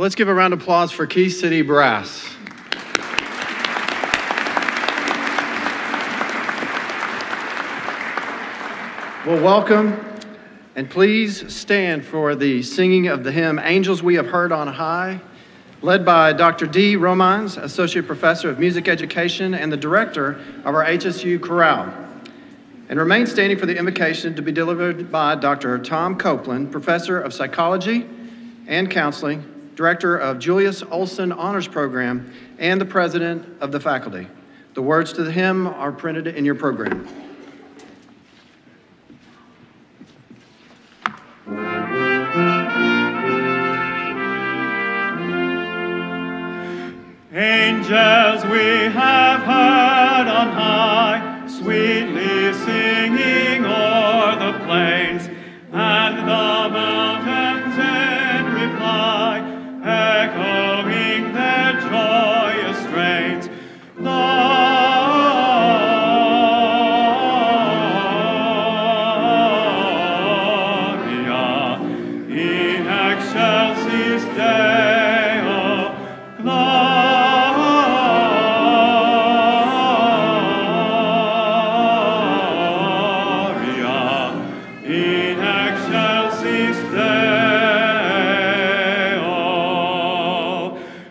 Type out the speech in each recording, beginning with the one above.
Well, let's give a round of applause for Key City Brass. Well, welcome, and please stand for the singing of the hymn, Angels We Have Heard on High, led by Dr. D. Romines, Associate Professor of Music Education and the Director of our HSU Chorale. And remain standing for the invocation to be delivered by Dr. Tom Copeland, Professor of Psychology and Counseling, Director of Julius Olson Honors Program, and the President of the faculty. The words to the hymn are printed in your program. Angels we have heard on high, sweetly singing o'er the plains, and the mountains in reply, echoing their joyous strains. Gloria in excelsis Deo,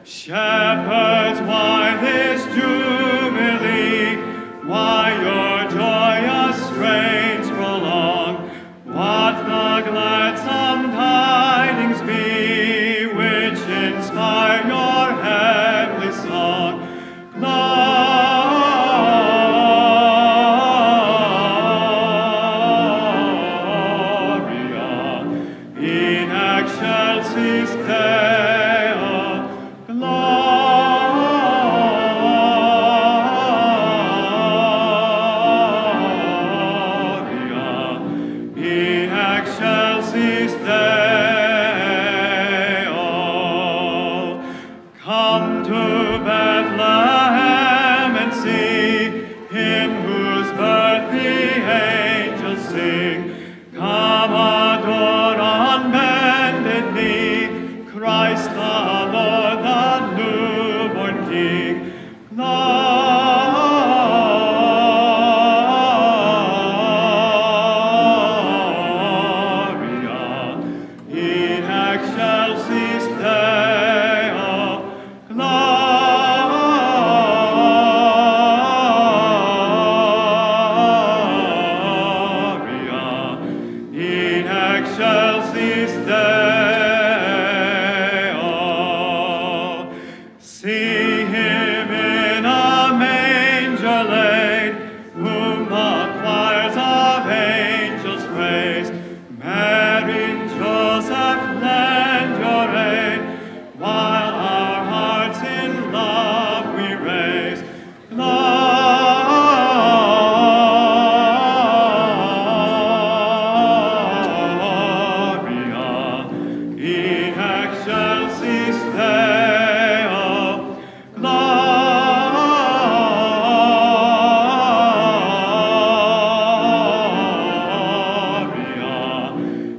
Shepherds, why this jubilee? Why your joyous strains prolong? What the gladsome tidings be which inspire your heavenly song? Gloria in excelsis Deo. Gloria in excelsis Deo. Come to Bethlehem and see him whose birth the angels sing. Come adore on bended knee Christ the Lord, the newborn King. Gloria in excelsis Deo. Gloria in excelsis Deo. See him in a manger laid, whom the choirs of angels praise. Mary, Joseph, lend your aid, while our hearts in love we raise. Gloria in excelsis Deo. Gloria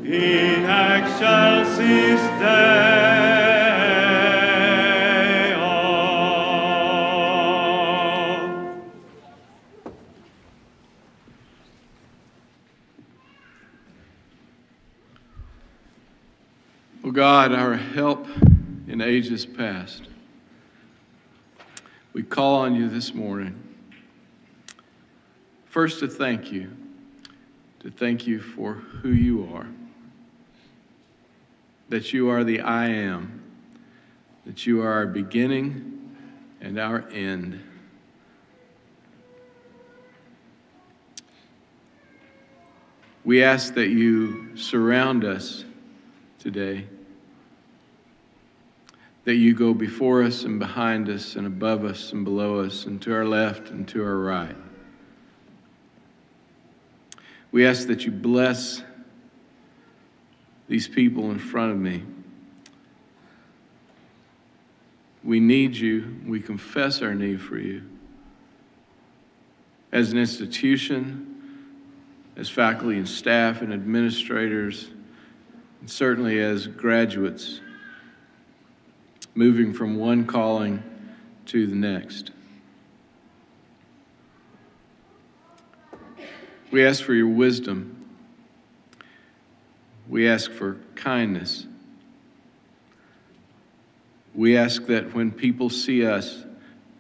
in excelsis Deo. O God, our help in ages past, we call on you this morning. First, to thank you for who you are, that you are the I am, that you are our beginning and our end. We ask that you surround us today, that you go before us and behind us and above us and below us and to our left and to our right. We ask that you bless these people in front of me. We need you. We confess our need for you. As an institution, as faculty and staff and administrators, and certainly as graduates, moving from one calling to the next. We ask for your wisdom. We ask for kindness. We ask that when people see us,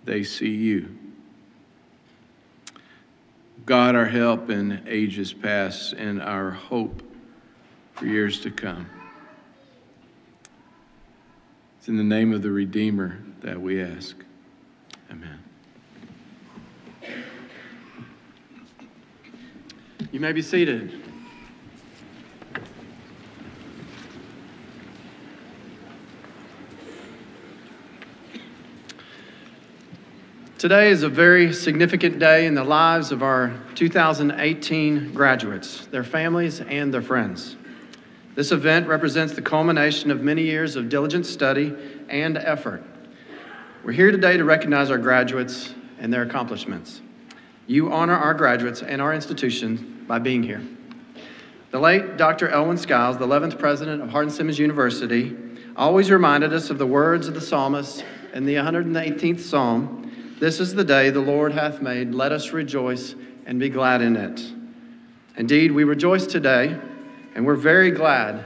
they see you. God, our help in ages past and our hope for years to come. It's in the name of the Redeemer that we ask. Amen. You may be seated. Today is a very significant day in the lives of our 2018 graduates, their families, and their friends. This event represents the culmination of many years of diligent study and effort. We're here today to recognize our graduates and their accomplishments. You honor our graduates and our institution by being here. The late Dr. Elvin Scales, the 11th president of Hardin-Simmons University, always reminded us of the words of the psalmist in the 118th Psalm, "This is the day the Lord hath made, let us rejoice and be glad in it." Indeed, we rejoice today, and we're very glad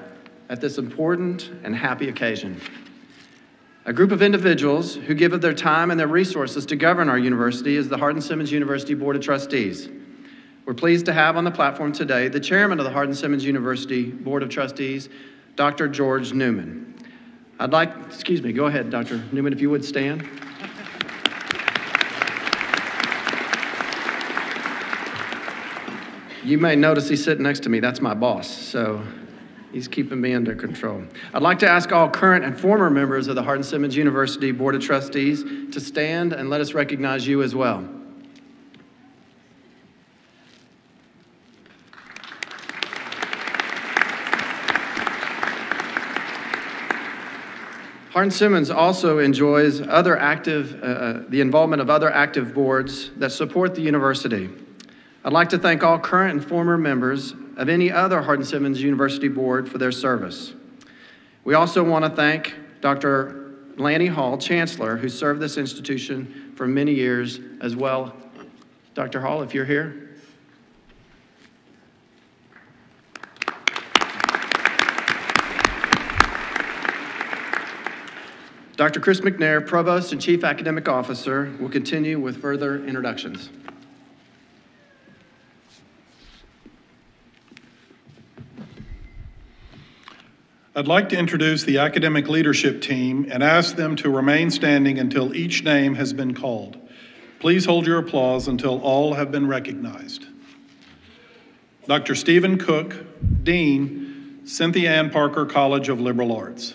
at this important and happy occasion. A group of individuals who give of their time and their resources to govern our university is the Hardin-Simmons University Board of Trustees. We're pleased to have on the platform today the chairman of the Hardin-Simmons University Board of Trustees, Dr. George Newman. Go ahead, Dr. Newman, if you would stand. You may notice he's sitting next to me. That's my boss, so he's keeping me under control. I'd like to ask all current and former members of the Hardin-Simmons University Board of Trustees to stand and let us recognize you as well. Hardin-Simmons also enjoys the involvement of other active boards that support the university. I'd like to thank all current and former members of any other Hardin-Simmons University board for their service. We also want to thank Dr. Lanny Hall, Chancellor, who served this institution for many years as well. Dr. Hall, if you're here. Dr. Chris McNair, Provost and Chief Academic Officer, will continue with further introductions. I'd like to introduce the academic leadership team and ask them to remain standing until each name has been called. Please hold your applause until all have been recognized. Dr. Stephen Cook, Dean, Cynthia Ann Parker College of Liberal Arts.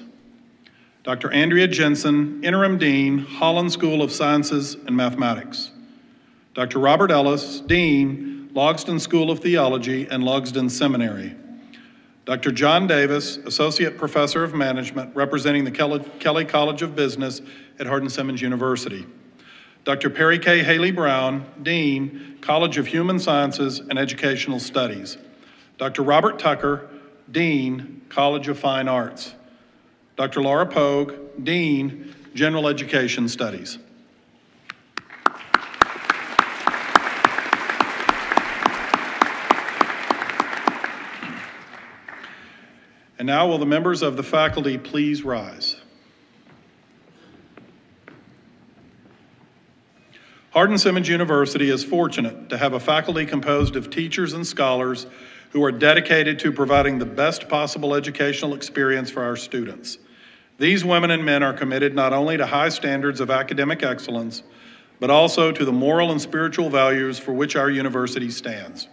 Dr. Andrea Jensen, Interim Dean, Holland School of Sciences and Mathematics. Dr. Robert Ellis, Dean, Logsdon School of Theology and Logsdon Seminary. Dr. John Davis, Associate Professor of Management, representing the Kelly College of Business at Hardin-Simmons University. Dr. Perry K. Haley Brown, Dean, College of Human Sciences and Educational Studies. Dr. Robert Tucker, Dean, College of Fine Arts. Dr. Laura Pogue, Dean, General Education Studies. And now will the members of the faculty please rise. Hardin-Simmons University is fortunate to have a faculty composed of teachers and scholars who are dedicated to providing the best possible educational experience for our students. These women and men are committed not only to high standards of academic excellence, but also to the moral and spiritual values for which our university stands.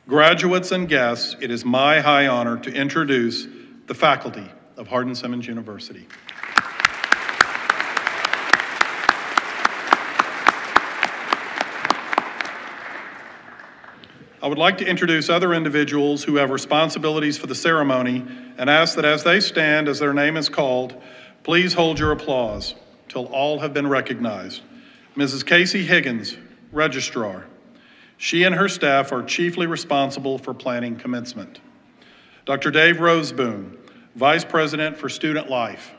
Graduates and guests, it is my high honor to introduce the faculty of Hardin-Simmons University. I would like to introduce other individuals who have responsibilities for the ceremony and ask that as they stand, as their name is called, please hold your applause till all have been recognized. Mrs. Casey Higgins, Registrar. She and her staff are chiefly responsible for planning commencement. Dr. Dave Roseboom, Vice President for Student Life.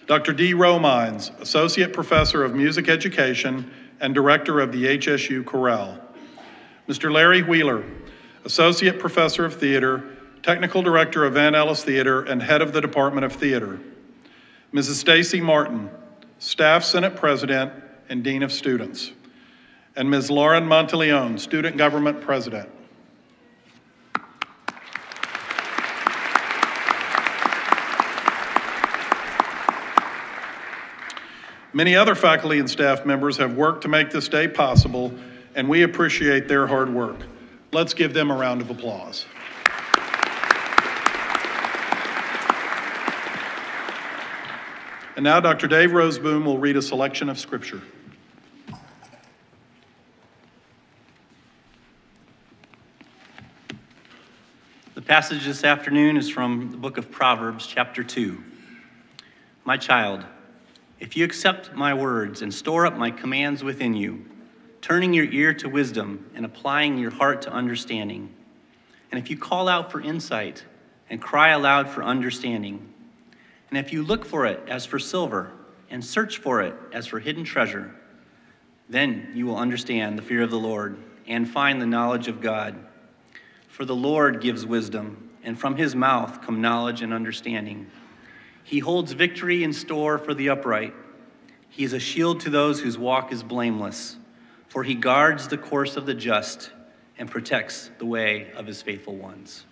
Dr. D. Romines, Associate Professor of Music Education and Director of the HSU Chorale. Mr. Larry Wheeler, Associate Professor of Theater, Technical Director of Van Ellis Theater, and Head of the Department of Theater. Mrs. Stacy Martin, Staff Senate President and Dean of Students. And Ms. Lauren Monteleone, Student Government President. Many other faculty and staff members have worked to make this day possible, and we appreciate their hard work. Let's give them a round of applause. And now Dr. Dave Roseboom will read a selection of scripture. The passage this afternoon is from the book of Proverbs, chapter 2. My child, if you accept my words and store up my commands within you, turning your ear to wisdom and applying your heart to understanding, and if you call out for insight and cry aloud for understanding, and if you look for it as for silver and search for it as for hidden treasure, then you will understand the fear of the Lord and find the knowledge of God. For the Lord gives wisdom, and from his mouth come knowledge and understanding. He holds victory in store for the upright. He is a shield to those whose walk is blameless, for he guards the course of the just and protects the way of his faithful ones.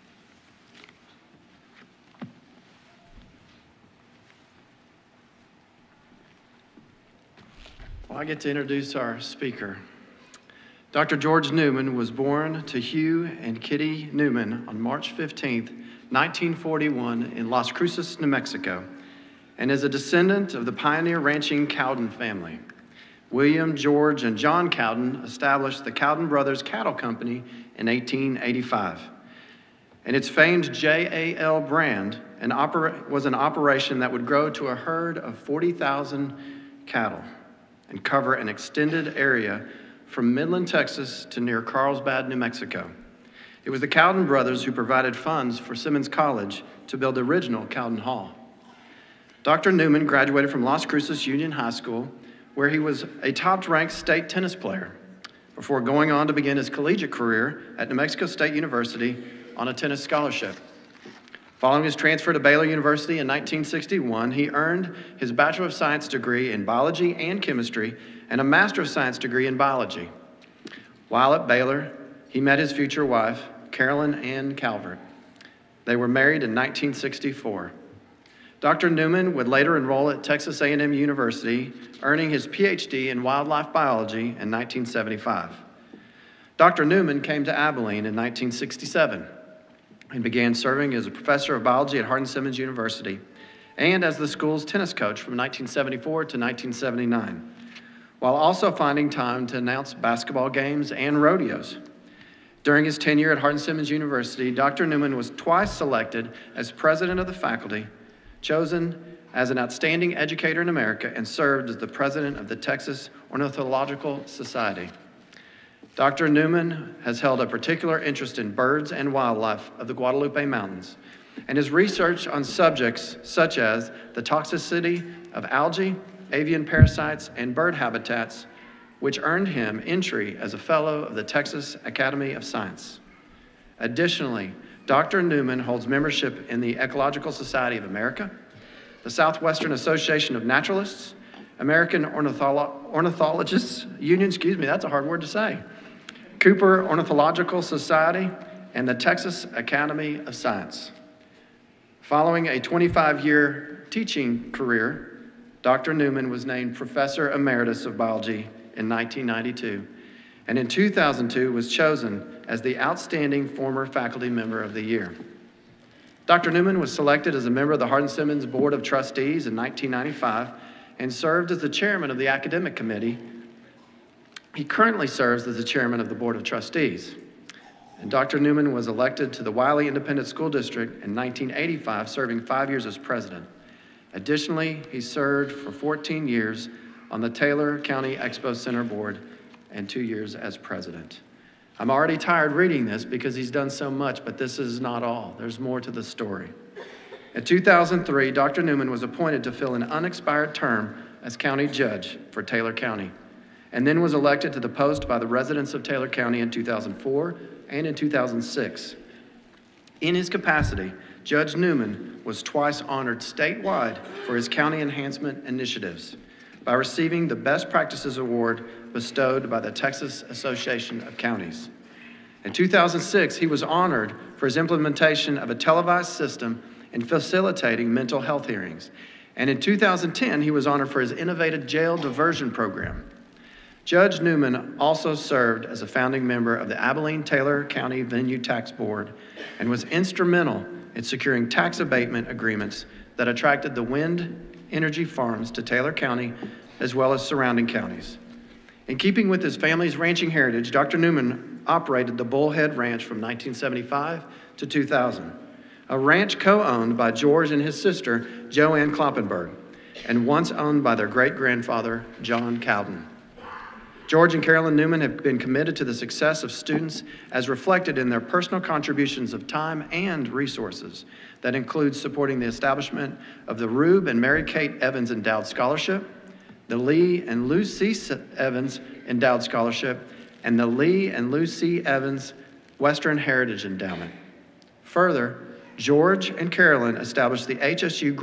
Well, I get to introduce our speaker. Dr. George Newman was born to Hugh and Kitty Newman on March 15th, 1941 in Las Cruces, New Mexico, and is a descendant of the pioneer ranching Cowden family. William, George, and John Cowden established the Cowden Brothers Cattle Company in 1885. And its famed JAL brand was an operation that would grow to a herd of 40,000 cattle and cover an extended area from Midland, Texas to near Carlsbad, New Mexico. It was the Cowden brothers who provided funds for Simmons College to build the original Cowden Hall. Dr. Newman graduated from Las Cruces Union High School, where he was a top-ranked state tennis player, before going on to begin his collegiate career at New Mexico State University on a tennis scholarship. Following his transfer to Baylor University in 1961, he earned his Bachelor of Science degree in biology and chemistry and a Master of Science degree in biology. While at Baylor, he met his future wife, Carolyn Ann Calvert. They were married in 1964. Dr. Newman would later enroll at Texas A&M University, earning his PhD in wildlife biology in 1975. Dr. Newman came to Abilene in 1967 and began serving as a professor of biology at Hardin-Simmons University and as the school's tennis coach from 1974 to 1979, while also finding time to announce basketball games and rodeos. During his tenure at Hardin-Simmons University, Dr. Newman was twice selected as president of the faculty, chosen as an outstanding educator in America, and served as the president of the Texas Ornithological Society. Dr. Newman has held a particular interest in birds and wildlife of the Guadalupe Mountains, and his research on subjects such as the toxicity of algae, avian parasites, and bird habitats, which earned him entry as a fellow of the Texas Academy of Science. Additionally, Dr. Newman holds membership in the Ecological Society of America, the Southwestern Association of Naturalists, American Ornithologists Union, that's a hard word to say, Cooper Ornithological Society, and the Texas Academy of Science. Following a 25-year teaching career, Dr. Newman was named Professor Emeritus of Biology in 1992, and in 2002 was chosen as the Outstanding Former Faculty Member of the Year. Dr. Newman was selected as a member of the Hardin-Simmons Board of Trustees in 1995 and served as the chairman of the academic committee. He currently serves as the chairman of the Board of Trustees. And Dr. Newman was elected to the Wiley Independent School District in 1985, serving 5 years as president. Additionally, he served for 14 years on the Taylor County Expo Center Board and 2 years as president. I'm already tired reading this because he's done so much, but this is not all. There's more to the story. In 2003, Dr. Newman was appointed to fill an unexpired term as county judge for Taylor County, and then was elected to the post by the residents of Taylor County in 2004 and in 2006. In his capacity, Judge Newman was twice honored statewide for his county enhancement initiatives by receiving the Best Practices Award bestowed by the Texas Association of Counties. In 2006, he was honored for his implementation of a televised system in facilitating mental health hearings. And in 2010, he was honored for his innovative jail diversion program. Judge Newman also served as a founding member of the Abilene-Taylor County Venue Tax Board and was instrumental in securing tax abatement agreements that attracted the wind energy farms to Taylor County as well as surrounding counties. In keeping with his family's ranching heritage, Dr. Newman operated the Bullhead Ranch from 1975 to 2000, a ranch co-owned by George and his sister, Joanne Kloppenberg, and once owned by their great-grandfather, John Cowden. George and Carolyn Newman have been committed to the success of students as reflected in their personal contributions of time and resources that includes supporting the establishment of the Rube and Mary Kate Evans Endowed Scholarship, the Lee and Lucy Evans Endowed Scholarship, and the Lee and Lucy Evans Western Heritage Endowment. Further, George and Carolyn established the HSU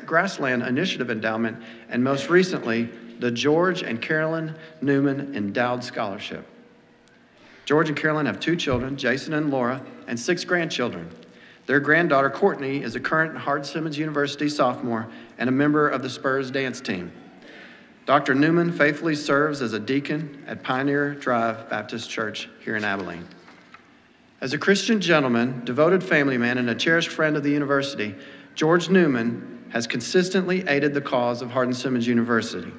Grassland Initiative Endowment, and most recently, the George and Carolyn Newman Endowed Scholarship. George and Carolyn have 2 children, Jason and Laura, and 6 grandchildren. Their granddaughter, Courtney, is a current Hardin-Simmons University sophomore and a member of the Spurs dance team. Dr. Newman faithfully serves as a deacon at Pioneer Drive Baptist Church here in Abilene. As a Christian gentleman, devoted family man, and a cherished friend of the university, George Newman has consistently aided the cause of Hardin-Simmons University.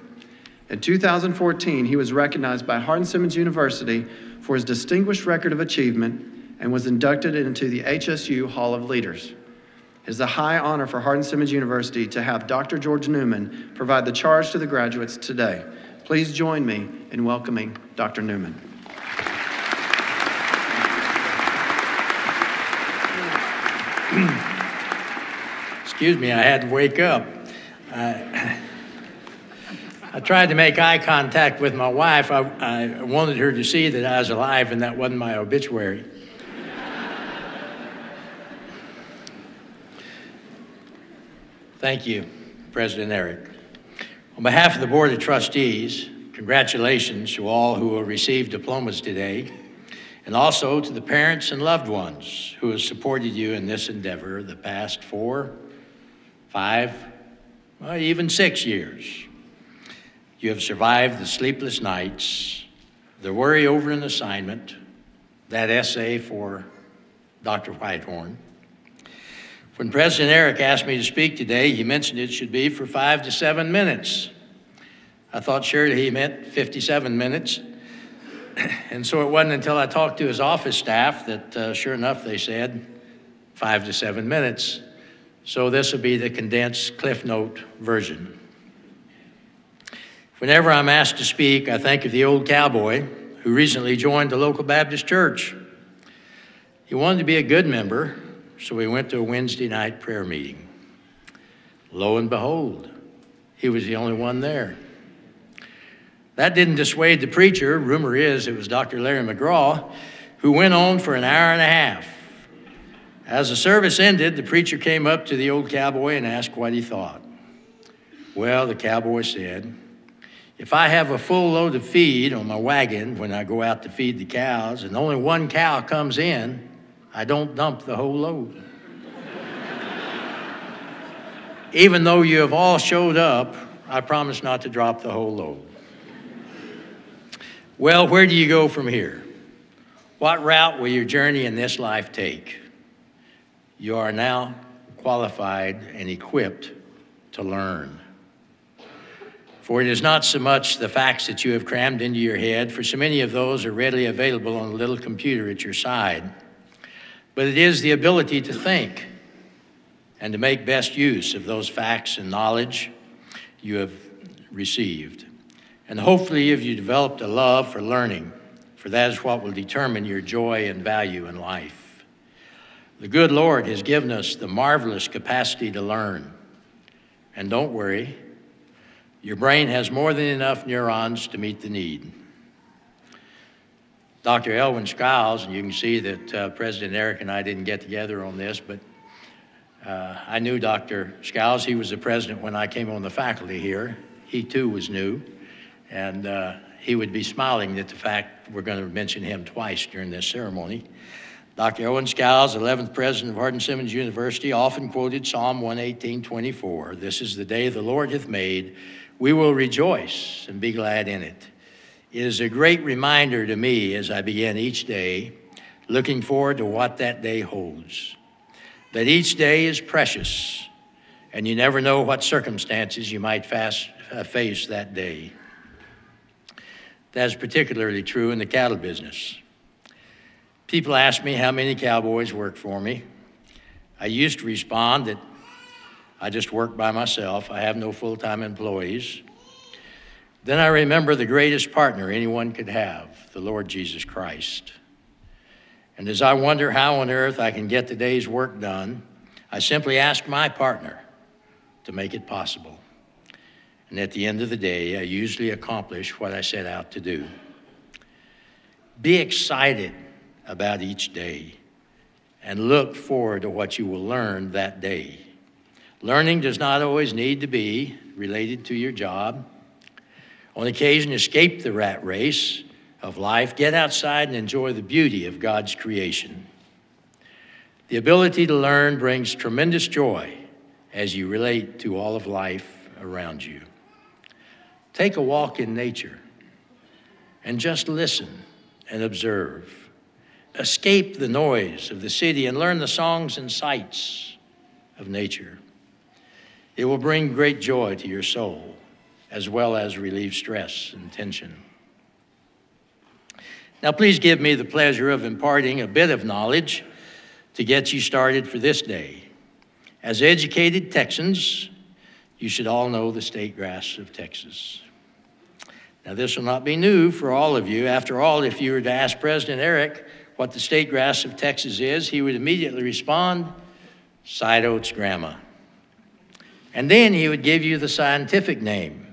In 2014, he was recognized by Hardin-Simmons University for his distinguished record of achievement and was inducted into the HSU Hall of Leaders. It is a high honor for Hardin-Simmons University to have Dr. George Newman provide the charge to the graduates today. Please join me in welcoming Dr. Newman. Excuse me, I had to wake up. I tried to make eye contact with my wife. I wanted her to see that I was alive and that wasn't my obituary. Thank you, President Eric. On behalf of the Board of Trustees, congratulations to all who will receive diplomas today, and also to the parents and loved ones who have supported you in this endeavor the past 4, 5, well, even 6 years. You have survived the sleepless nights, the worry over an assignment, that essay for Dr. Whitehorn. When President Eric asked me to speak today, he mentioned it should be for 5 to 7 minutes. I thought surely he meant 57 minutes. And so it wasn't until I talked to his office staff that, sure enough, they said 5 to 7 minutes. So this will be the condensed Cliff Note version. Whenever I'm asked to speak, I think of the old cowboy who recently joined the local Baptist church. He wanted to be a good member, so he went to a Wednesday night prayer meeting. Lo and behold, he was the only one there. That didn't dissuade the preacher. Rumor is it was Dr. Larry McGraw, who went on for an hour and a half. As the service ended, the preacher came up to the old cowboy and asked what he thought. Well, the cowboy said, "If I have a full load of feed on my wagon when I go out to feed the cows and only one cow comes in, I don't dump the whole load." Even though you have all showed up, I promise not to drop the whole load. Well, where do you go from here? What route will your journey in this life take? You are now qualified and equipped to learn. For it is not so much the facts that you have crammed into your head, for so many of those are readily available on a little computer at your side, but it is the ability to think and to make best use of those facts and knowledge you have received. And hopefully if you developed a love for learning, for that is what will determine your joy and value in life. The good Lord has given us the marvelous capacity to learn. And don't worry, your brain has more than enough neurons to meet the need. Dr. Elvin Scales, and you can see that President Eric and I didn't get together on this, but I knew Dr. Scales. He was the president when I came on the faculty here. He too was new, and he would be smiling at the fact we're going to mention him twice during this ceremony. Dr. Owen Scales, 11th president of Hardin-Simmons University, often quoted Psalm 118:24. This is the day the Lord hath made. We will rejoice and be glad in it. It is a great reminder to me as I begin each day, looking forward to what that day holds. That each day is precious, and you never know what circumstances you might face that day. That is particularly true in the cattle business. People ask me how many cowboys work for me. I used to respond that I just work by myself. I have no full-time employees. Then I remember the greatest partner anyone could have, the Lord Jesus Christ. And as I wonder how on earth I can get the day's work done, I simply ask my partner to make it possible. And at the end of the day, I usually accomplish what I set out to do. Be excited about each day and look forward to what you will learn that day. Learning does not always need to be related to your job. On occasion, escape the rat race of life. Get outside and enjoy the beauty of God's creation. The ability to learn brings tremendous joy as you relate to all of life around you. Take a walk in nature and just listen and observe. Escape the noise of the city and learn the songs and sights of nature. It will bring great joy to your soul, as well as relieve stress and tension. Now, please give me the pleasure of imparting a bit of knowledge to get you started for this day. As educated Texans, you should all know the state grass of Texas. Now, this will not be new for all of you. After all, if you were to ask President Eric what the state grass of Texas is, he would immediately respond, side oats grama. And then he would give you the scientific name.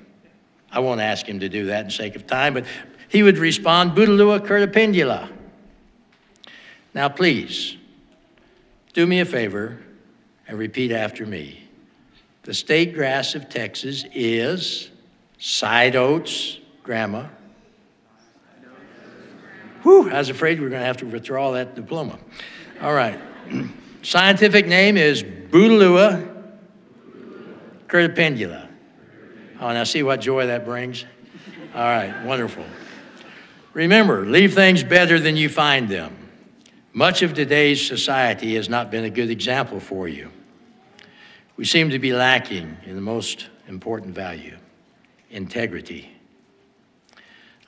I won't ask him to do that in sake of time, but he would respond, Bouteloua curtipendula. Now, please, do me a favor and repeat after me. The state grass of Texas is side oats grama. Whew, I was afraid we were going to have to withdraw that diploma. All right. Scientific name is Bouteloua curtipendula. Oh, now see what joy that brings? All right, wonderful. Remember, leave things better than you find them. Much of today's society has not been a good example for you. We seem to be lacking in the most important value, integrity.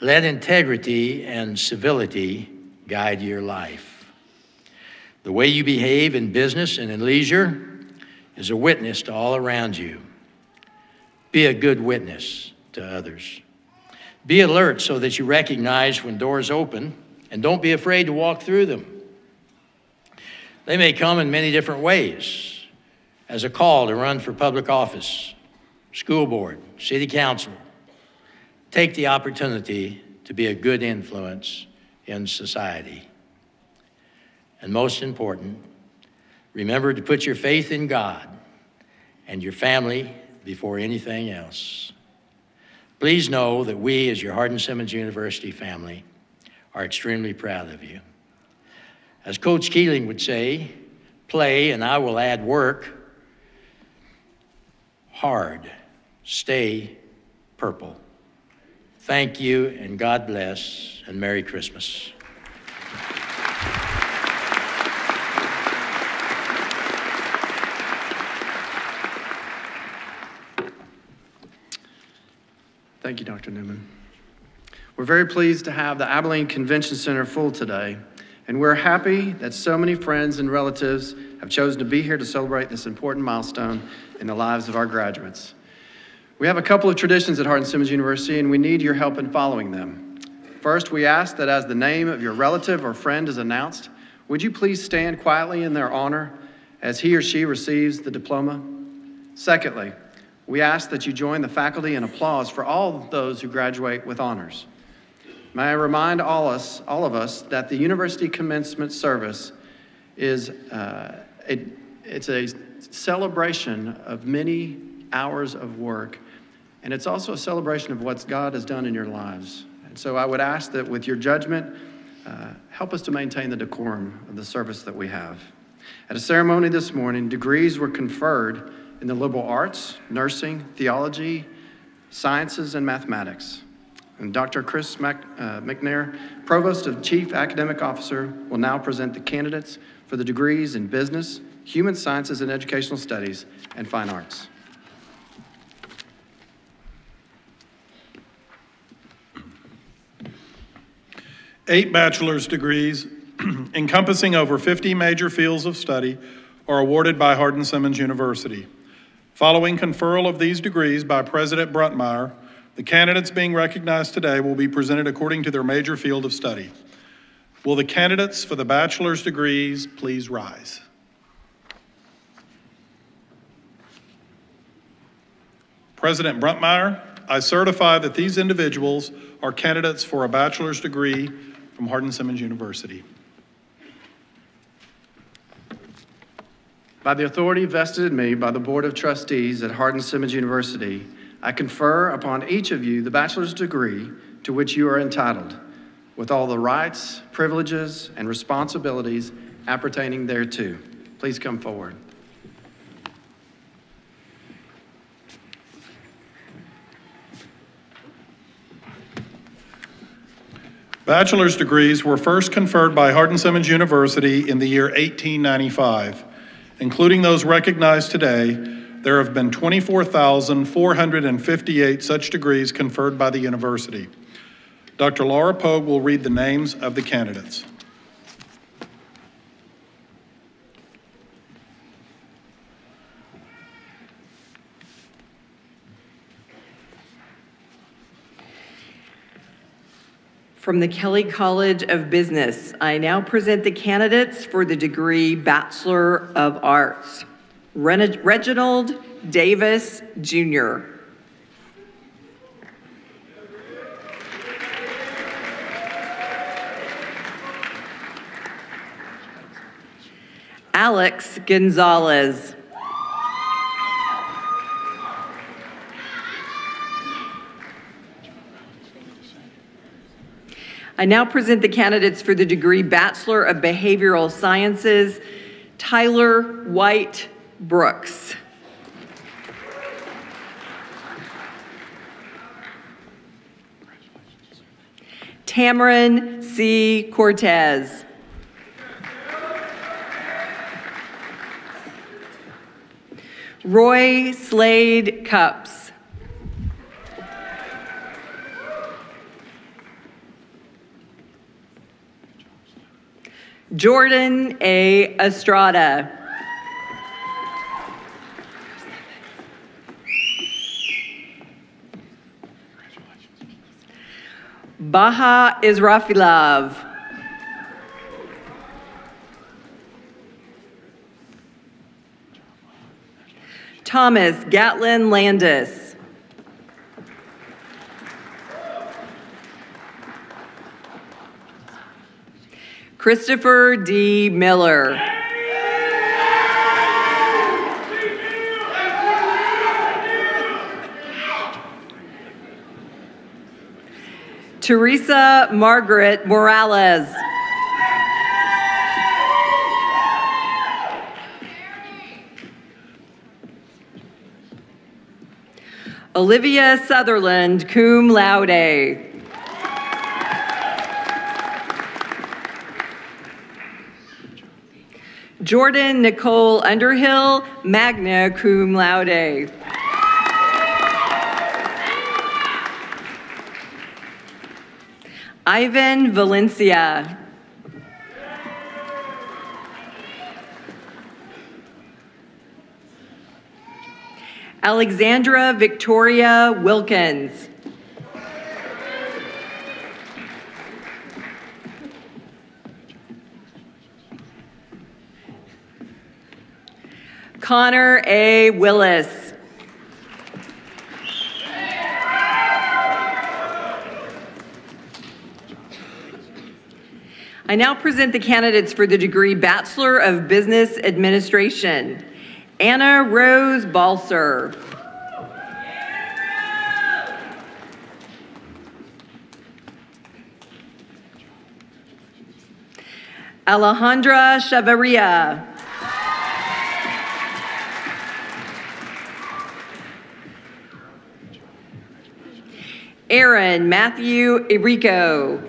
Let integrity and civility guide your life. The way you behave in business and in leisure is a witness to all around you. Be a good witness to others. Be alert so that you recognize when doors open, and don't be afraid to walk through them. They may come in many different ways, as a call to run for public office, school board, city council. Take the opportunity to be a good influence in society. And most important, remember to put your faith in God and your family before anything else. Please know that we, as your Hardin-Simmons University family, are extremely proud of you. As Coach Keeling would say, play, and I will add work, hard, stay purple. Thank you, and God bless, and Merry Christmas. Thank you, Dr. Newman. We're very pleased to have the Abilene Convention Center full today, and we're happy that so many friends and relatives have chosen to be here to celebrate this important milestone in the lives of our graduates. We have a couple of traditions at Hardin-Simmons University, and we need your help in following them. First, we ask that as the name of your relative or friend is announced, Would you please stand quietly in their honor as he or she receives the diploma? Secondly, we ask that you join the faculty in applause for all those who graduate with honors. May I remind all of us that the university commencement service is it's a celebration of many hours of work, and it's also a celebration of what God has done in your lives. And so I would ask that with your judgment, help us to maintain the decorum of the service that we have. At a ceremony this morning, degrees were conferred in the liberal arts, nursing, theology, sciences, and mathematics. And Dr. Chris McNair, Provost of Chief Academic Officer, will now present the candidates for the degrees in Business, Human Sciences and Educational Studies, and Fine Arts. Eight bachelor's degrees encompassing over 50 major fields of study are awarded by Hardin-Simmons University. Following conferral of these degrees by President Bruntmeyer, the candidates being recognized today will be presented according to their major field of study. Will the candidates for the bachelor's degrees please rise? President Bruntmeyer, I certify that these individuals are candidates for a bachelor's degree from Hardin-Simmons University. By the authority vested in me by the Board of Trustees at Hardin-Simmons University, I confer upon each of you the bachelor's degree to which you are entitled, with all the rights, privileges, and responsibilities appertaining thereto. Please come forward. Bachelor's degrees were first conferred by Hardin-Simmons University in the year 1895. Including those recognized today, there have been 24,458 such degrees conferred by the university. Dr. Laura Pogue will read the names of the candidates. From the Kelley College of Business, I now present the candidates for the degree Bachelor of Arts. Reginald Davis, Jr. Alex Gonzalez. I now present the candidates for the degree Bachelor of Behavioral Sciences, Tyler White Brooks. Tamarin C. Cortez. Roy Slade Cups. Jordan A. Estrada. Baha Israfilov. Thomas Gatlin Landis. Christopher D. Miller. Teresa Margaret Morales. Olivia Sutherland, cum laude. Jordan Nicole Underhill, magna cum laude. Ivan Valencia. Alexandra Victoria Wilkins. Connor A. Willis. I now present the candidates for the degree Bachelor of Business Administration. Anna Rose Balser. Alejandra Chavarria. Aaron Matthew Irico.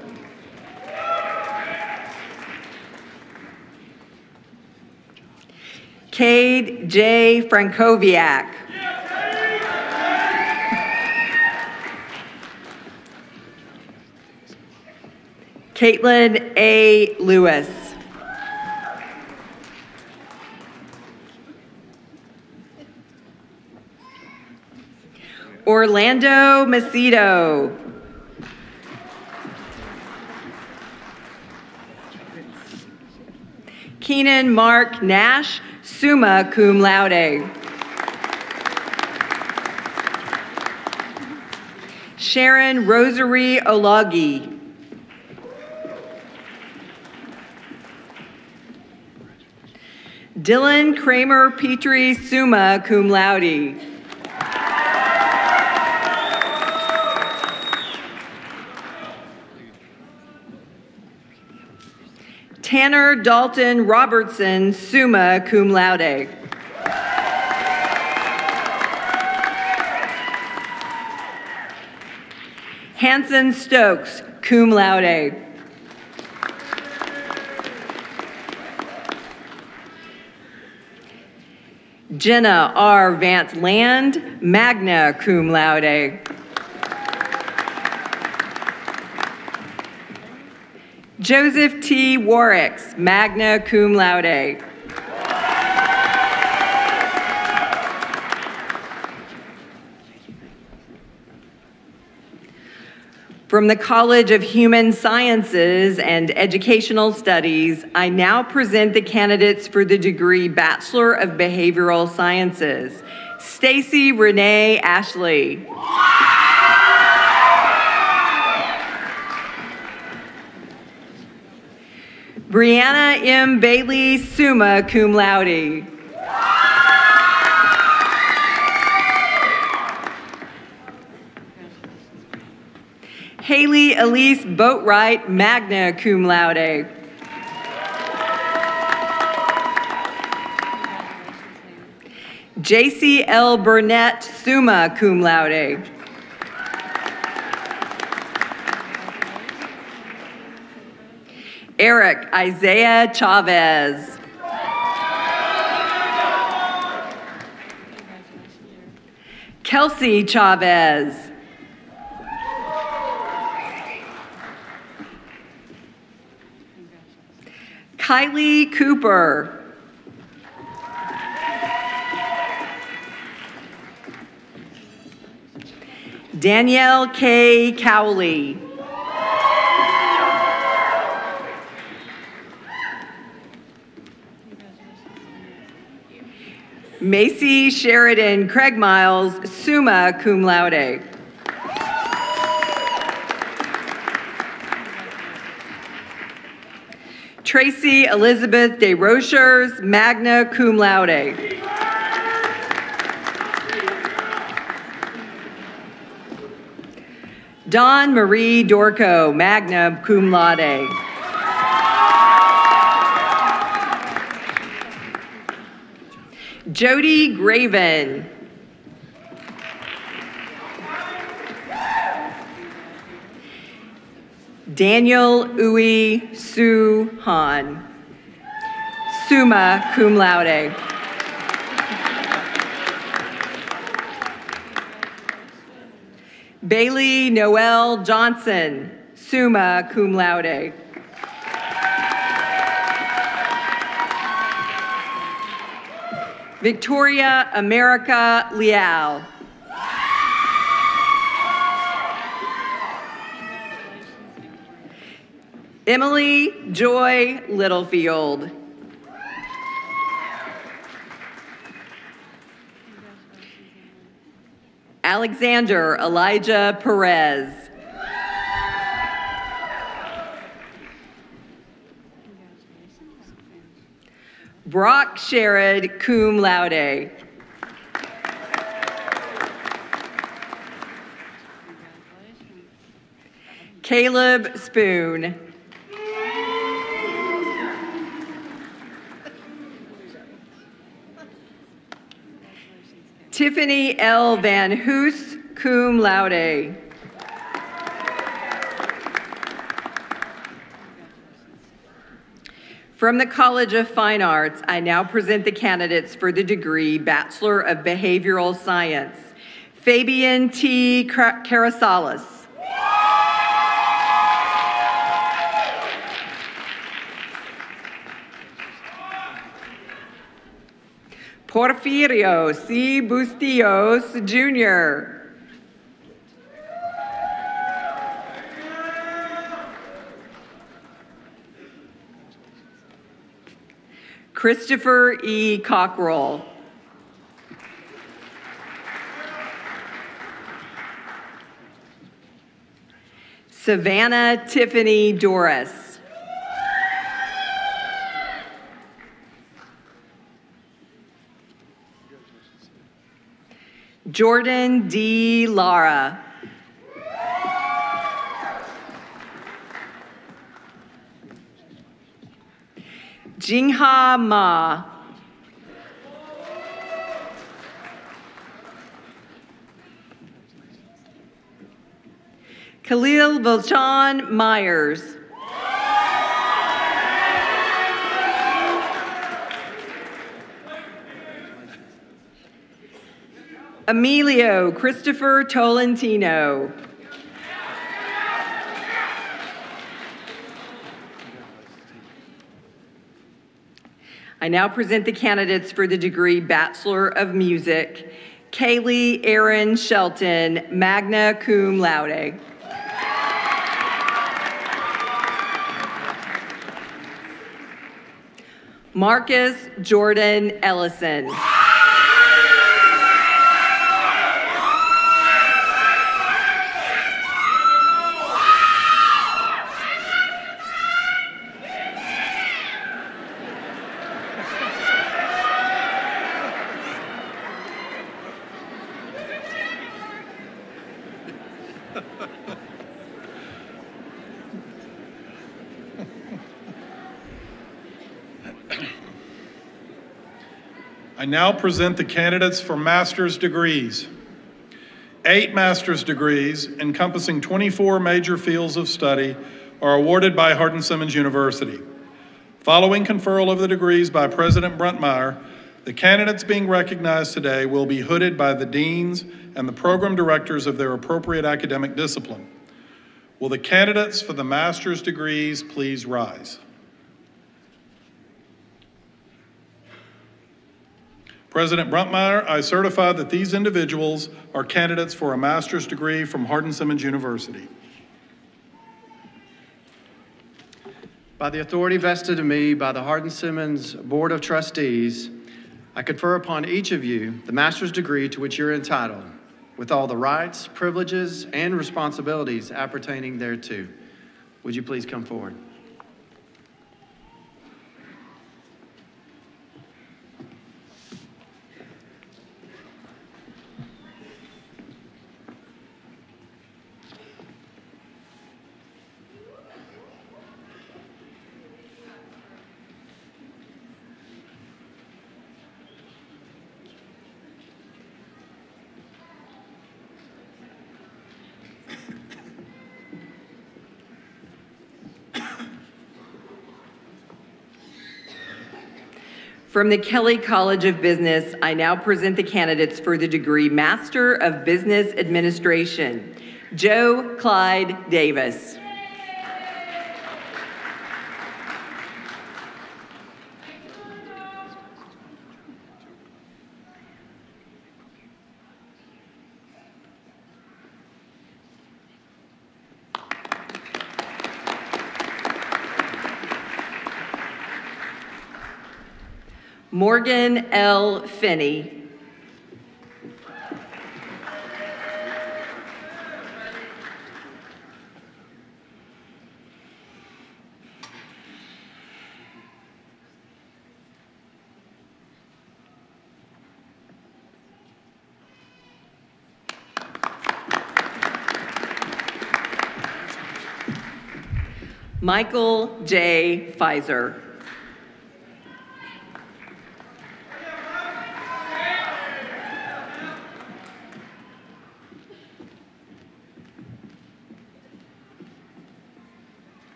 Cade J. Frankowiak. Caitlin A. Lewis. Orlando Macedo. Keenan Mark Nash, summa cum laude. Sharon Rosary Olagi. Dylan Kramer Petrie, summa cum laude. Tanner Dalton Robertson, summa cum laude. Hanson Stokes, cum laude. Jenna R. Vance Land, magna cum laude. Joseph T. Warricks, magna cum laude. From the College of Human Sciences and Educational Studies, I now present the candidates for the degree Bachelor of Behavioral Sciences. Stacy Renee Ashley. Brianna M. Bailey, summa cum laude. Haley Elise Boatwright, magna cum laude. JC L. Burnett, summa cum laude. Eric Isaiah Chavez. Kelsey Chavez. Kylie Cooper. Danielle K. Cowley. Macy Sheridan Craig Miles, summa cum laude. Tracy Elizabeth DeRochers, magna cum laude. Dawn Marie Dorco, magna cum laude. Jody Graven. Daniel Uwe Su Han, summa cum laude. Bailey Noel Johnson, summa cum laude. Victoria America Leal. Emily Joy Littlefield. Alexander Elijah Perez. Brock Sherrod, cum laude. Caleb Spoon. Tiffany L. Van Hoos, cum laude. From the College of Fine Arts, I now present the candidates for the degree Bachelor of Behavioral Science. Fabian T. Carasalis. Porfirio C. Bustillos, Jr. Christopher E. Cockrell. Savannah Tiffany Doris. Jordan D. Lara. Jingha Ma. Khalil Vilchan Myers. Emilio Christopher Tolentino. I now present the candidates for the degree Bachelor of Music. Kaylee Aaron Shelton, magna cum laude. Marcus Jordan Ellison. I now present the candidates for master's degrees. 8 master's degrees, encompassing 24 major fields of study, are awarded by Hardin-Simmons University. Following conferral of the degrees by President Bruntmeyer, the candidates being recognized today will be hooded by the deans and the program directors of their appropriate academic discipline. Will the candidates for the master's degrees please rise? President Bruntmeyer, I certify that these individuals are candidates for a master's degree from Hardin-Simmons University. By the authority vested in me by the Hardin-Simmons Board of Trustees, I confer upon each of you the master's degree to which you're entitled, with all the rights, privileges, and responsibilities appertaining thereto. Would you please come forward? From the Kelley College of Business, I now present the candidates for the degree Master of Business Administration. Joe Clyde Davis. Morgan L. Finney. Michael J. Pfizer.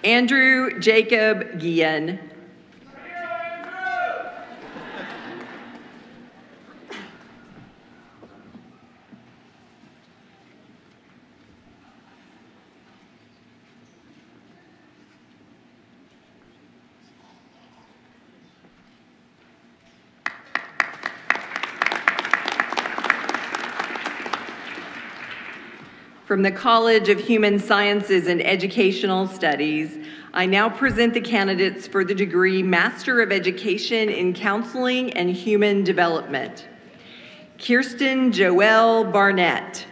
Andrew Jacob Guillen. From the College of Human Sciences and Educational Studies, I now present the candidates for the degree Master of Education in Counseling and Human Development. Kirsten Joelle Barnett.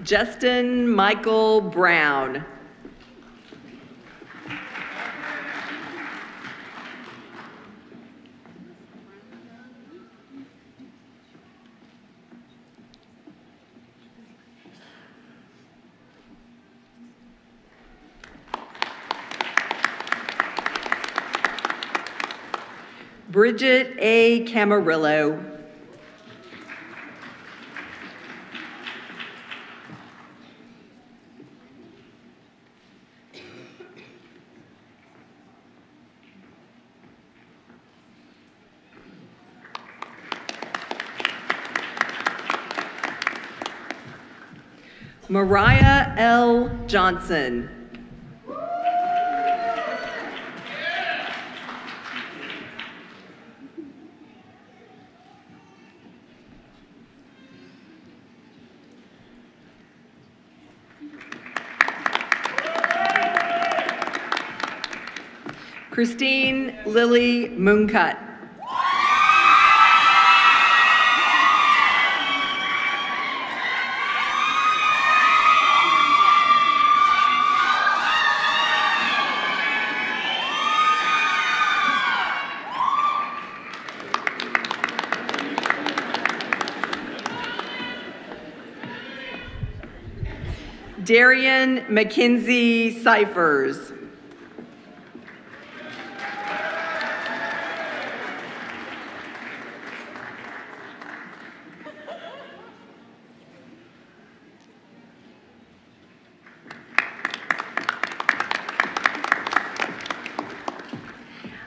Justin Michael Brown. Bridget A. Camarillo. Mariah L. Johnson. Christine Lily Mooncutt. Darian McKenzie Cyphers.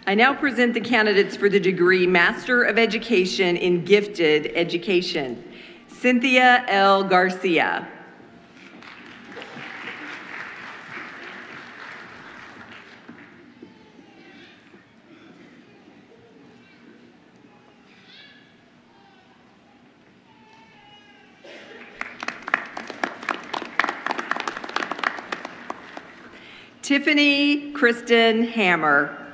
I now present the candidates for the degree Master of Education in Gifted Education. Cynthia L. Garcia. Tiffany Kristen Hammer.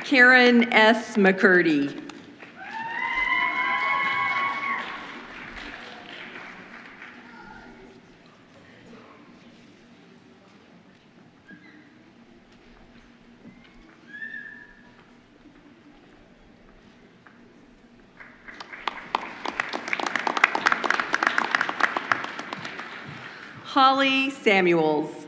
Karen S. McCurdy. Holly Samuels.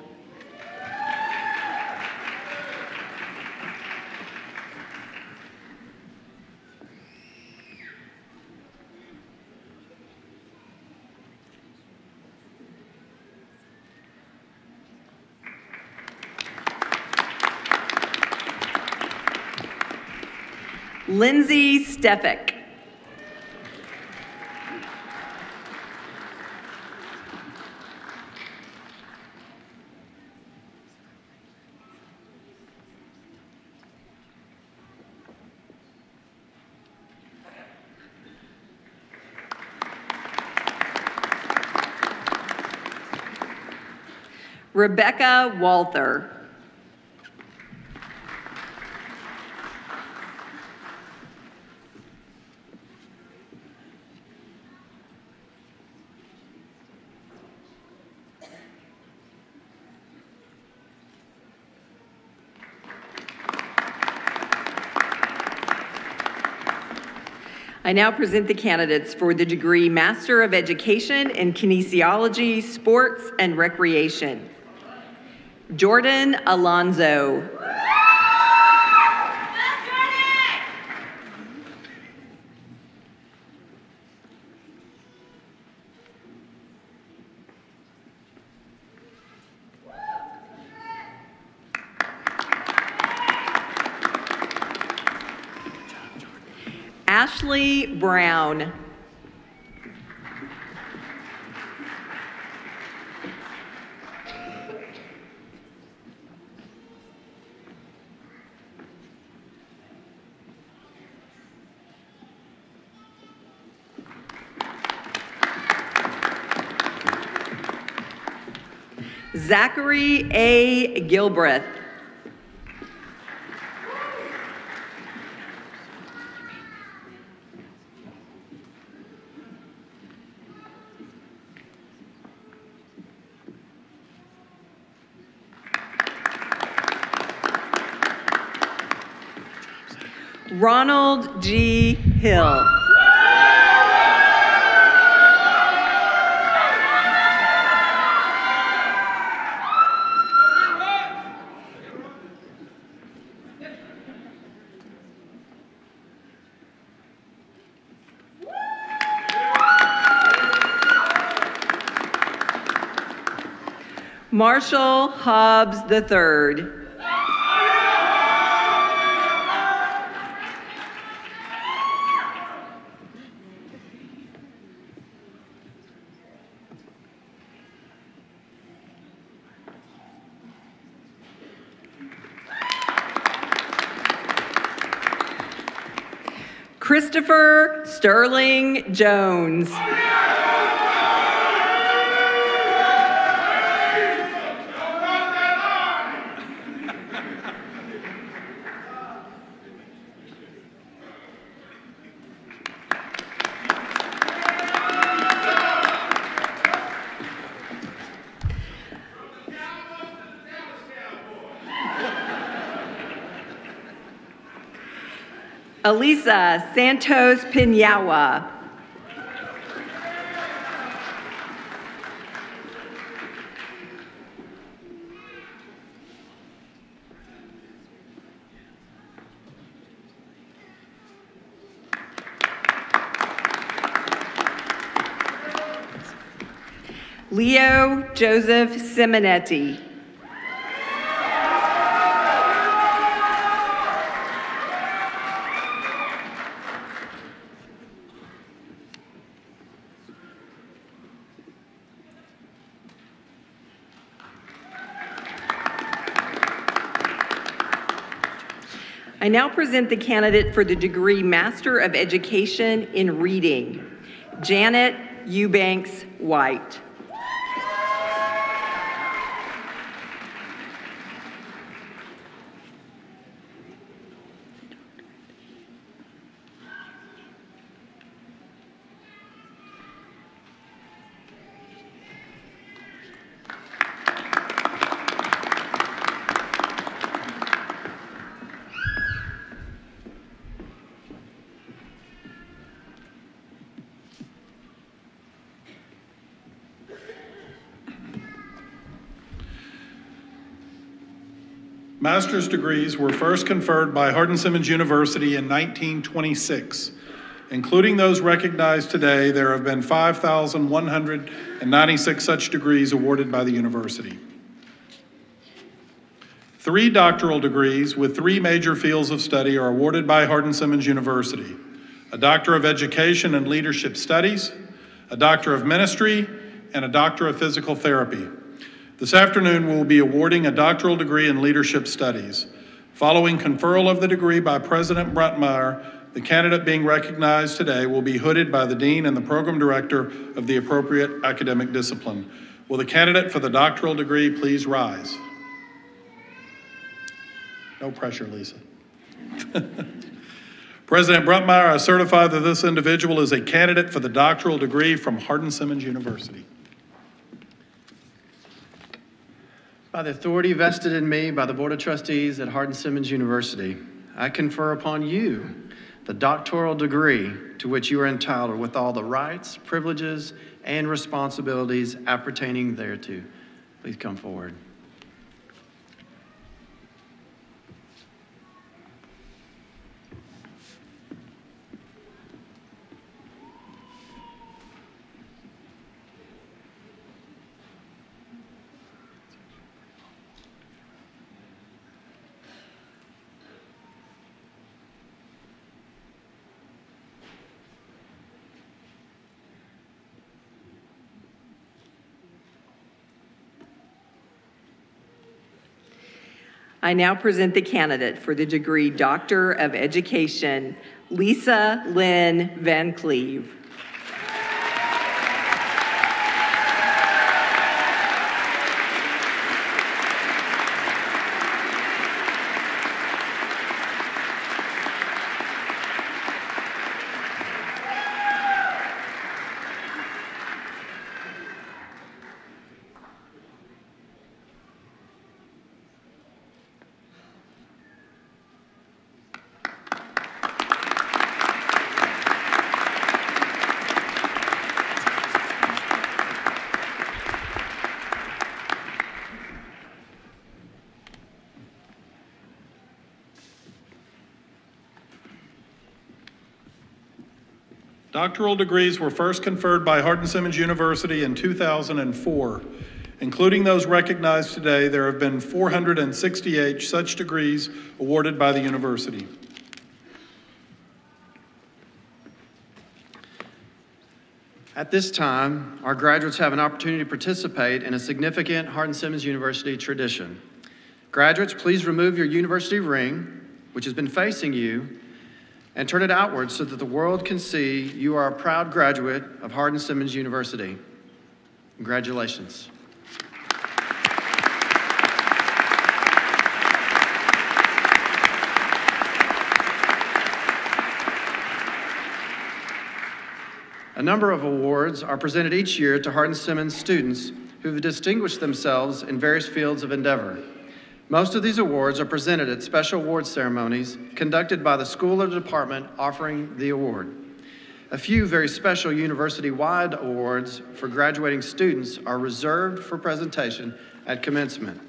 Lindsay Stefik. Rebecca Walther. I now present the candidates for the degree Master of Education in Kinesiology, Sports, and Recreation. Jordan Alonzo. Ashley Brown. Zachary A. Gilbreth. Ronald G. Hill. Marshall Hobbs III. Christopher Sterling Jones. Elisa Santos Pinawa. Leo Joseph Simonetti. I now present the candidate for the degree Master of Education in Reading, Janet Eubanks White. Master's degrees were first conferred by Hardin-Simmons University in 1926. Including those recognized today, there have been 5,196 such degrees awarded by the university. 3 doctoral degrees with 3 major fields of study are awarded by Hardin-Simmons University: a Doctor of Education and Leadership Studies, a Doctor of Ministry, and a Doctor of Physical Therapy. This afternoon, we'll be awarding a doctoral degree in Leadership Studies. Following conferral of the degree by President Bruntmeyer, the candidate being recognized today will be hooded by the Dean and the Program Director of the appropriate academic discipline. Will the candidate for the doctoral degree please rise? No pressure, Lisa. President Bruntmeyer, I certify that this individual is a candidate for the doctoral degree from Hardin-Simmons University. By the authority vested in me by the Board of Trustees at Hardin-Simmons University, I confer upon you the doctoral degree to which you are entitled with all the rights, privileges, and responsibilities appertaining thereto. Please come forward. I now present the candidate for the degree Doctor of Education, Lisa Lynn Van Cleve. Doctoral degrees were first conferred by Hardin-Simmons University in 2004. Including those recognized today, there have been 468 such degrees awarded by the university. At this time, our graduates have an opportunity to participate in a significant Hardin-Simmons University tradition. Graduates, please remove your university ring, which has been facing you, and turn it outward so that the world can see you are a proud graduate of Hardin-Simmons University. Congratulations. A number of awards are presented each year to Hardin-Simmons students who have distinguished themselves in various fields of endeavor. Most of these awards are presented at special awards ceremonies conducted by the school or department offering the award. A few very special university-wide awards for graduating students are reserved for presentation at commencement.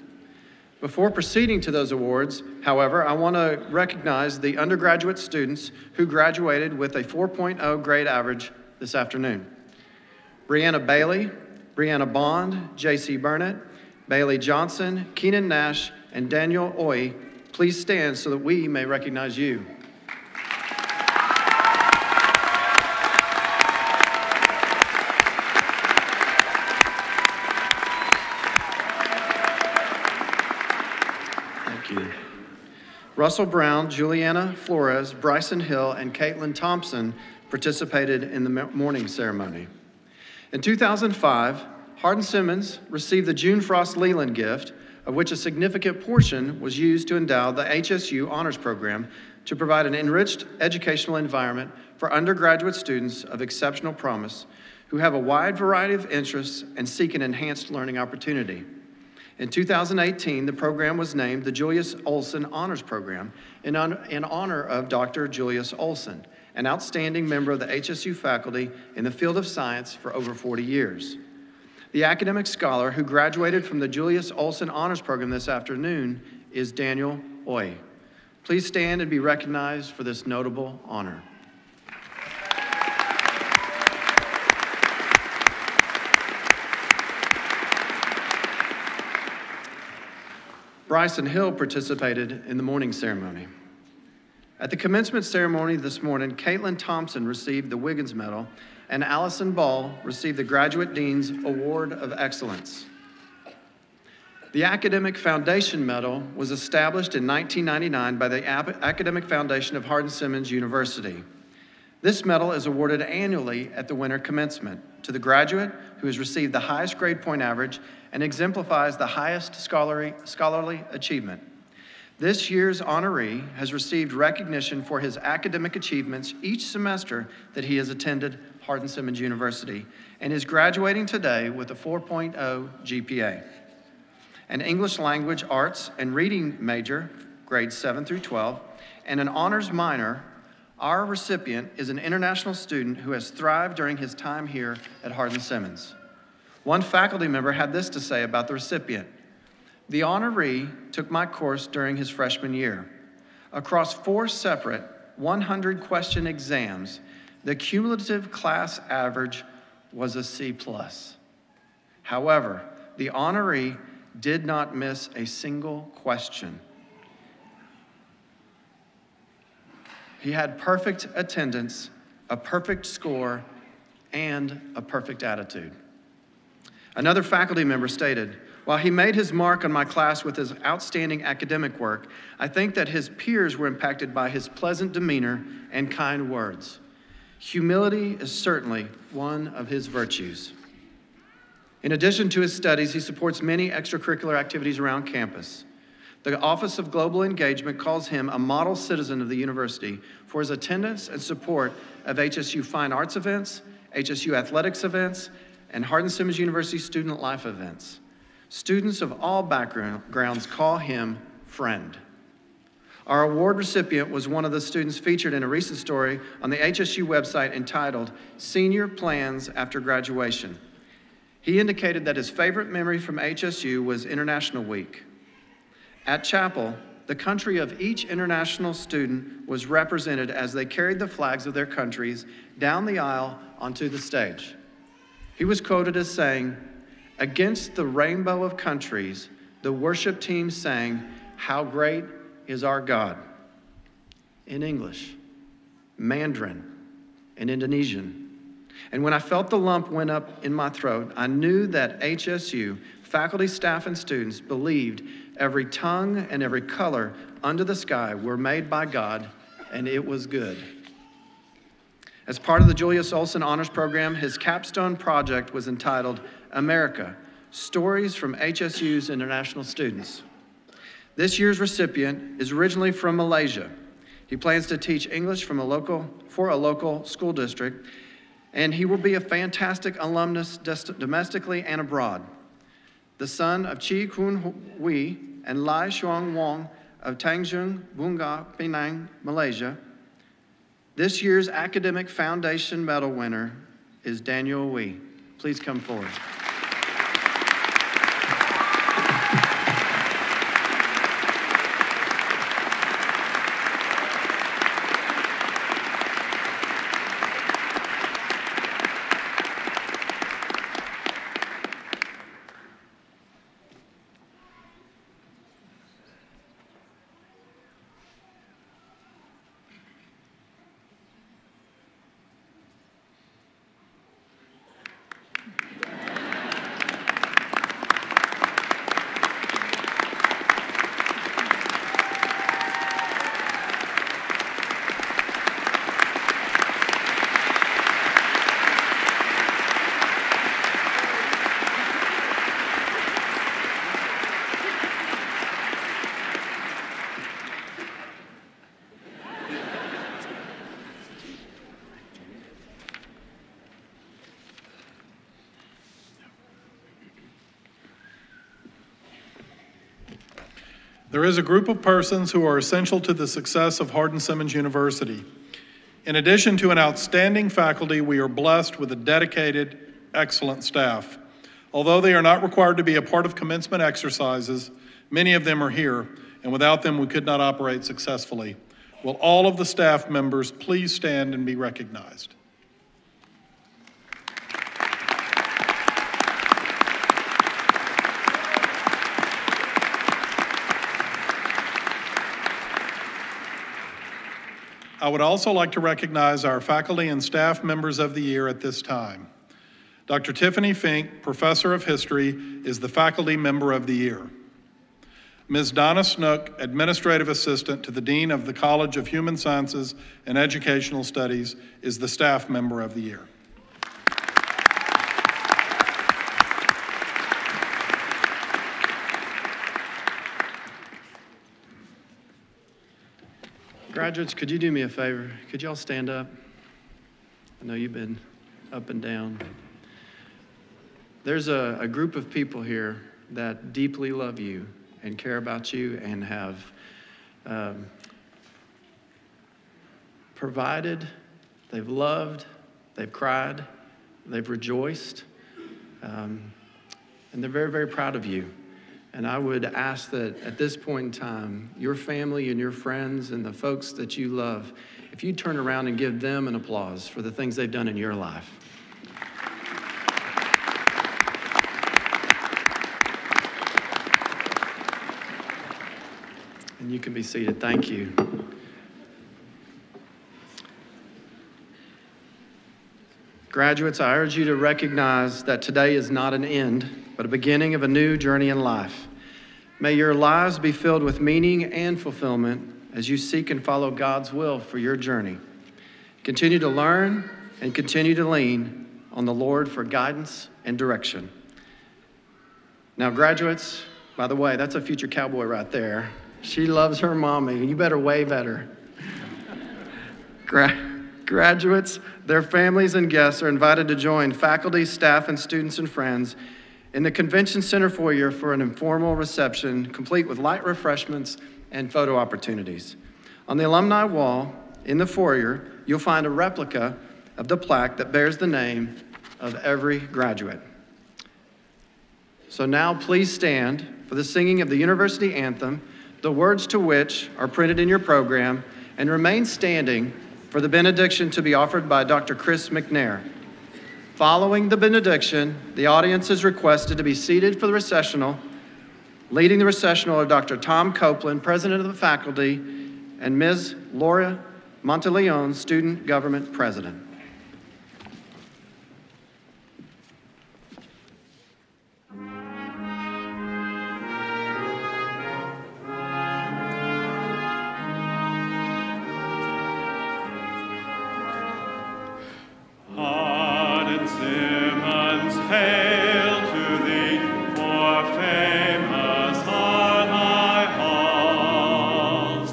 Before proceeding to those awards, however, I want to recognize the undergraduate students who graduated with a 4.0 grade average this afternoon. Brianna Bailey, Brianna Bond, J.C. Burnett, Bailey Johnson, Keenan Nash, and Daniel Oy, please stand so that we may recognize you. Thank you. Russell Brown, Juliana Flores, Bryson Hill, and Caitlin Thompson participated in the morning ceremony. In 2005, Hardin-Simmons received the June Frost Leland gift, of which a significant portion was used to endow the HSU Honors Program to provide an enriched educational environment for undergraduate students of exceptional promise who have a wide variety of interests and seek an enhanced learning opportunity. In 2018, the program was named the Julius Olson Honors Program in honor of Dr. Julius Olson, an outstanding member of the HSU faculty in the field of science for over 40 years. The academic scholar who graduated from the Julius Olson Honors Program this afternoon is Daniel Oy. Please stand and be recognized for this notable honor. Bryson Hill participated in the morning ceremony. At the commencement ceremony this morning, Caitlin Thompson received the Wiggins Medal, and Allison Ball received the Graduate Dean's Award of Excellence. The Academic Foundation Medal was established in 1999 by the Academic Foundation of Hardin-Simmons University. This medal is awarded annually at the winter commencement to the graduate who has received the highest grade point average and exemplifies the highest scholarly achievement. This year's honoree has received recognition for his academic achievements each semester that he has attended Hardin-Simmons University and is graduating today with a 4.0 GPA. An English language, arts, and reading major, grades 7 through 12, and an honors minor. Our recipient is an international student who has thrived during his time here at Hardin-Simmons. One faculty member had this to say about the recipient. The honoree took my course during his freshman year. Across 4 separate 100-question exams, the cumulative class average was a C+. However, the honoree did not miss a single question. He had perfect attendance, a perfect score, and a perfect attitude. Another faculty member stated, while he made his mark on my class with his outstanding academic work, I think that his peers were impacted by his pleasant demeanor and kind words. Humility is certainly one of his virtues. In addition to his studies, he supports many extracurricular activities around campus. The Office of Global Engagement calls him a model citizen of the university for his attendance and support of HSU Fine Arts events, HSU Athletics events, and Hardin-Simmons University student life events. Students of all backgrounds call him friend. Our award recipient was one of the students featured in a recent story on the HSU website entitled Senior Plans After Graduation. He indicated that his favorite memory from HSU was International Week. At chapel, the country of each international student was represented as they carried the flags of their countries down the aisle onto the stage. He was quoted as saying, "Against the rainbow of countries, the worship team sang, 'How great is our God,' in English, Mandarin, and Indonesian. And when I felt the lump went up in my throat, I knew that HSU faculty, staff, and students believed every tongue and every color under the sky were made by God, and it was good." As part of the Julius Olson Honors Program, his capstone project was entitled America, Stories from HSU's International Students. This year's recipient is originally from Malaysia. He plans to teach English for a local school district, and he will be a fantastic alumnus domestically and abroad. The son of Chi Kun Hui and Lai Shuang Wong of Tanjung Bunga, Penang, Malaysia. This year's Academic Foundation Medal winner is Daniel Wee. Please come forward. There is a group of persons who are essential to the success of Hardin-Simmons University. In addition to an outstanding faculty, we are blessed with a dedicated, excellent staff. Although they are not required to be a part of commencement exercises, many of them are here, and without them we could not operate successfully. Will all of the staff members please stand and be recognized? I would also like to recognize our faculty and staff members of the year at this time. Dr. Tiffany Fink, Professor of History, is the Faculty Member of the Year. Ms. Donna Snook, Administrative Assistant to the Dean of the College of Human Sciences and Educational Studies, is the Staff Member of the Year. Graduates, could you do me a favor? Could y'all stand up? I know you've been up and down. There's a group of people here that deeply love you and care about you and have provided, they've loved, they've cried, they've rejoiced, and they're very, very proud of you. And I would ask that at this point in time, your family and your friends and the folks that you love, if you turn around and give them an applause for the things they've done in your life. And you can be seated. Thank you. Graduates, I urge you to recognize that today is not an end, but a beginning of a new journey in life. May your lives be filled with meaning and fulfillment as you seek and follow God's will for your journey. Continue to learn and continue to lean on the Lord for guidance and direction. Now, graduates, by the way, that's a future cowboy right there. She loves her mommy. You better wave at her. Graduates, their families and guests are invited to join faculty, staff, and students and friends in the Convention Center foyer for an informal reception, complete with light refreshments and photo opportunities. On the alumni wall in the foyer, you'll find a replica of the plaque that bears the name of every graduate. So now please stand for the singing of the University Anthem, the words to which are printed in your program, and remain standing for the benediction to be offered by Dr. Chris McNair. Following the benediction, the audience is requested to be seated for the recessional. Leading the recessional are Dr. Tom Copeland, President of the Faculty, and Ms. Laura Monteleone, Student Government President. Hardin-Simmons, hail to thee, for famous are thy halls.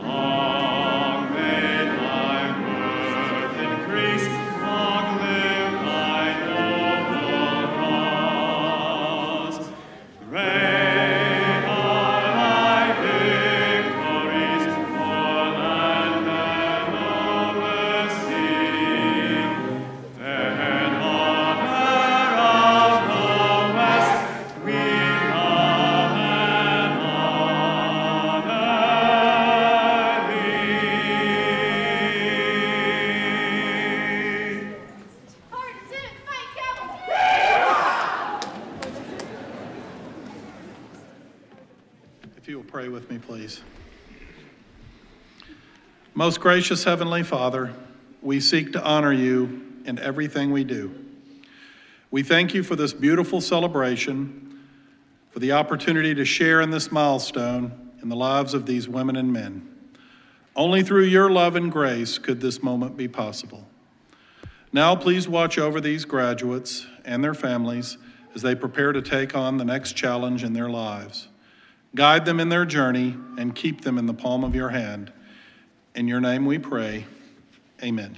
Long may thy worth increase, long live thy noble cause. Great are thy victories, o'er land and over sea. And honor of the West, we love and honor thee. Hardin-Simmons, fight Cowboys! If you will pray with me, please. Most gracious Heavenly Father, we seek to honor you in everything we do. We thank you for this beautiful celebration, for the opportunity to share in this milestone in the lives of these women and men. Only through your love and grace could this moment be possible. Now please watch over these graduates and their families as they prepare to take on the next challenge in their lives. Guide them in their journey and keep them in the palm of your hand. In your name we pray, amen.